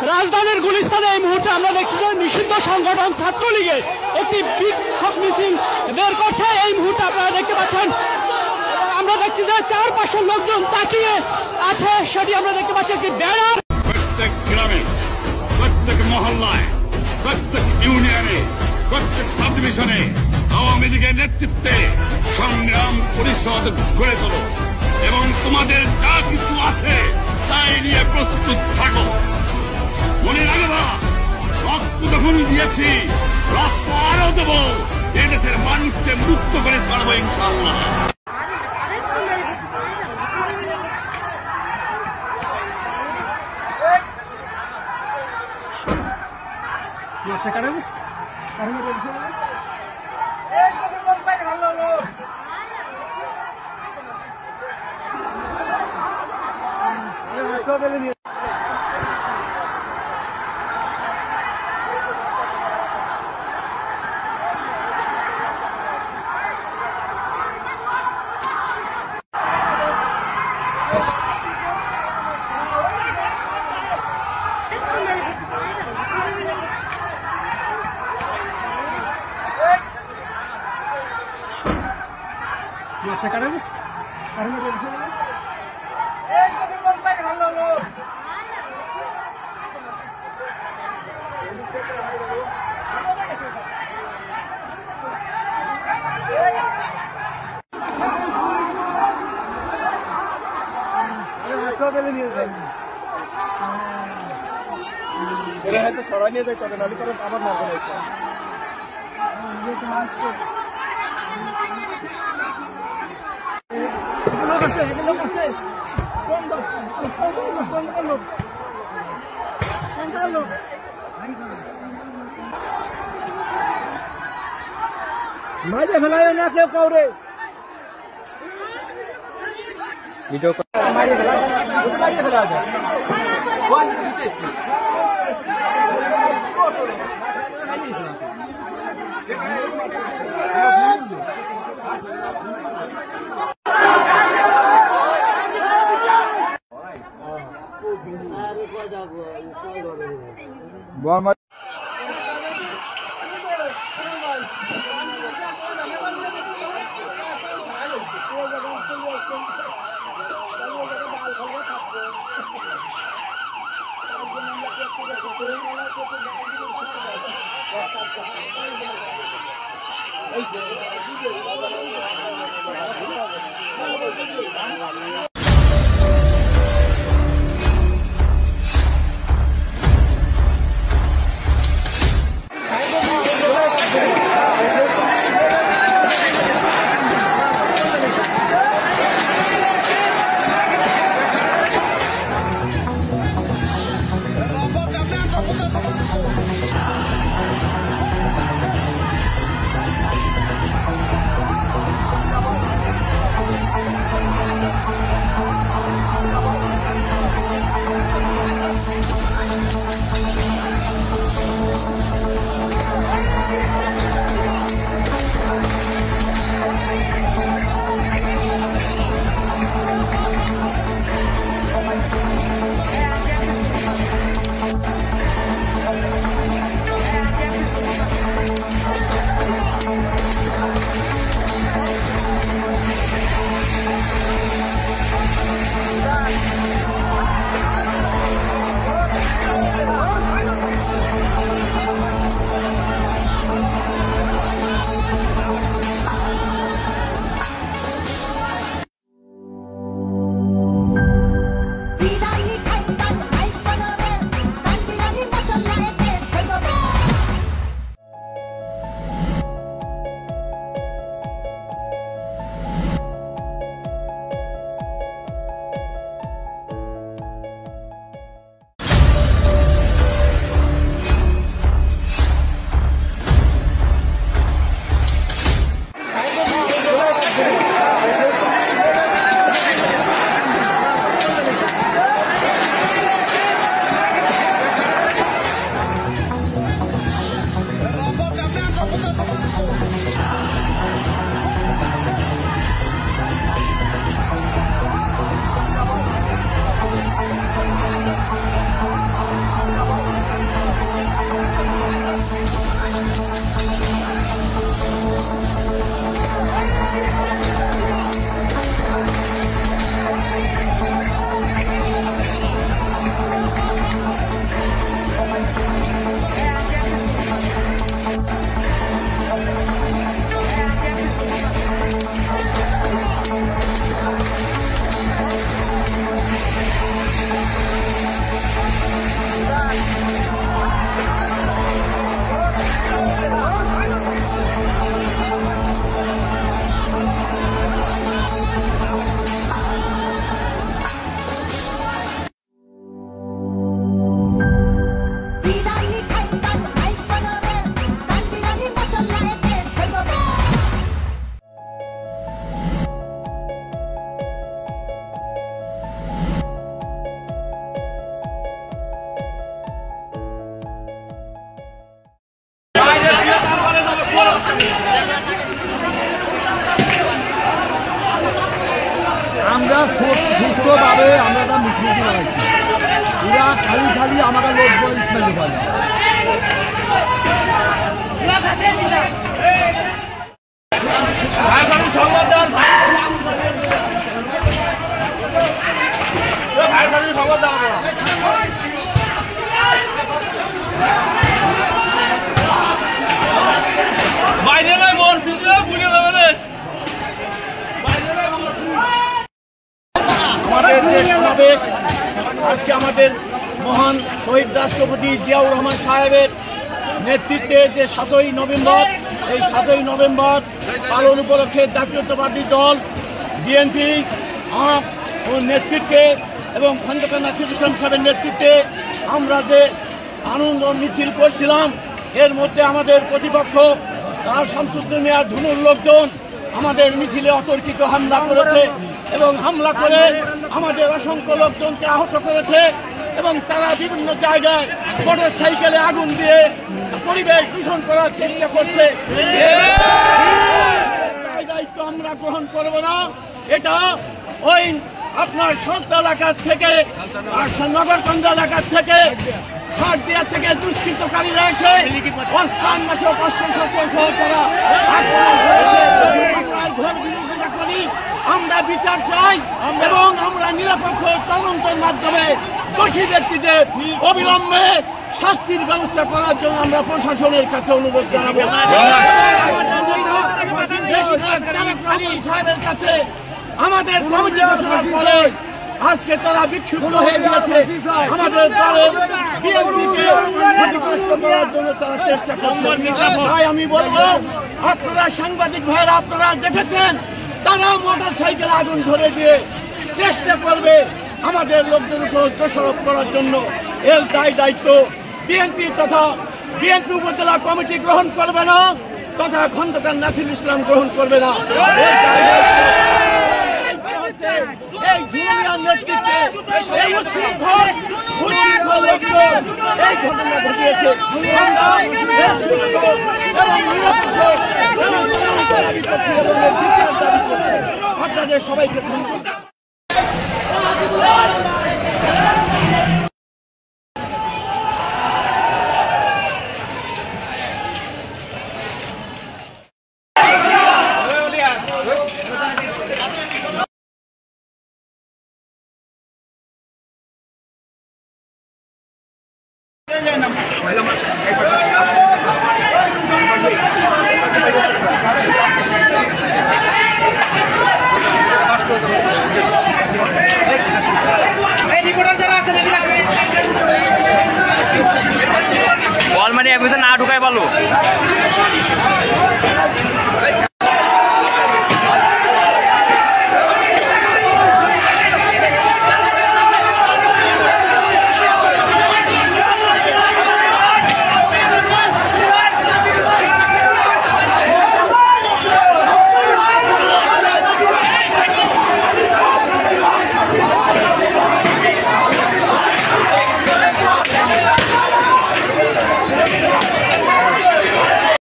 রাজধানীর গুলিস্তানে এই মুহূর্তে আমরা দেখছি যে নিষিদ্ধ সংগঠন ছাত্রলীগের একটি বিক্ষোভ মিছিল বের করছে। এই মুহূর্তে আপনারা দেখতে পাচ্ছেন, আমরা দেখছি যে চারপাশের লোকজন তাকিয়ে আছে, সেটি আমরা দেখতে পাচ্ছি একটি ব্যানার। প্রত্যেক গ্রামে, প্রত্যেক মহল্লায়, প্রত্যেক ইউনিয়নে, প্রত্যেক সাব ডিভিশনে আওয়ামী লীগের নেতৃত্বে সংগ্রাম পরিষদ গড়ে তোলো এবং তোমাদের যা কিছু আছে তাই নিয়ে প্রস্তুত থাকো। মনে রাখবা, রক্ত যখন দিয়েছি, রক্ত আরো দেবো। এদেশের মানুষকে মুক্ত করে ছাড়বো ইনশাআল্লাহ। এরা হয়তো সরাই নিয়ে যাইতে হবে, নাহলে কারণ আবার না করাইছে। মাঝে ফেলাই না কেউ কাউরে ভিডিও মাঝে ফেলা যায়। আমরা সুস্থভাবে আমরা একটা মিছিল বানাচ্ছি। এরা খালি খালি আমাদের লোকজন ফেলতে পারে। আমাদের যে সমাবেশ আজকে আমাদের মহান শহীদ রাষ্ট্রপতি জিয়াউর রহমান সাহেবের নেতৃত্বে যে 7ই নভেম্বর, এই 7ই নভেম্বর পালন উপলক্ষে জাতীয়তাবাদী দল বিএনপি ওর নেতৃত্বে এবং খন্দকার নাসির ইসলাম সাহেবের নেতৃত্বে আমরা যে আনন্দ মিছিল করছিলাম, এর মধ্যে আমাদের প্রতিপক্ষ শামসুদ্দিন মিয়া ঝুনুর লোকজন আমাদের মিছিলে অতর্কিত হামলা করেছে এবং হামলা করে আমাদের অসংখ্য লোকজনকে আহত করেছে এবং তারা বিভিন্ন জায়গায় মোটর সাইকেলে আগুন দিয়ে পরিবেশ দূষণ করার চেষ্টা করছে। দায়িত্ব আমরা গ্রহণ করব না। এটা ওই আপনার সত্তা এলাকার থেকে নগরগঞ্জ এলাকার থেকে খাটদিয়া থেকে দুষ্কৃতকারীরা এসে অস্ত্রান্বেষক অস্ত্রশস্ত্র সহ তারা আক্রমণ করেছে। ঘোর বিরোধিতা করি, আমরা বিচার চাই এবং আমরা নিরপেক্ষ তদন্তের মাধ্যমে দোষী ব্যক্তিদের অবিলম্বে শাস্তির ব্যবস্থা করার জন্য আমরা প্রশাসনের কাছে অনুরোধ জানাবো। সাহেবের কাছে আমাদের কমিটি ঘোষণার পরে আজকে তারা বিক্ষুব্ধ হয়ে গেছে, আমাদের দলের বিএনপিকে ক্ষতিগ্রস্ত করার জন্য তারা চেষ্টা করছে। তাই আমি বলবো, আপনারা সাংবাদিক ভাইরা আপনারা দেখেছেন, তারা মোটর সাইকেল আগুন ধরে দিয়ে চেষ্টা করবে আমাদের লোকদের উপর দোষারোপ করার জন্য। এর দায়িত্ব বিএনপি তথা বিএনপি উপজেলা কমিটি গ্রহণ করবে না, তথা খন্দকার নাসির ইসলাম গ্রহণ করবে না। এই জুনিয়র নেতৃত্বে এই উচ্ছৃঙ্খল লোকজন এই ঘটনা ঘটিয়েছে। আপনাদের সবাইকে ধন্যবাদ। বল মানে না ঢুকাই পারলো।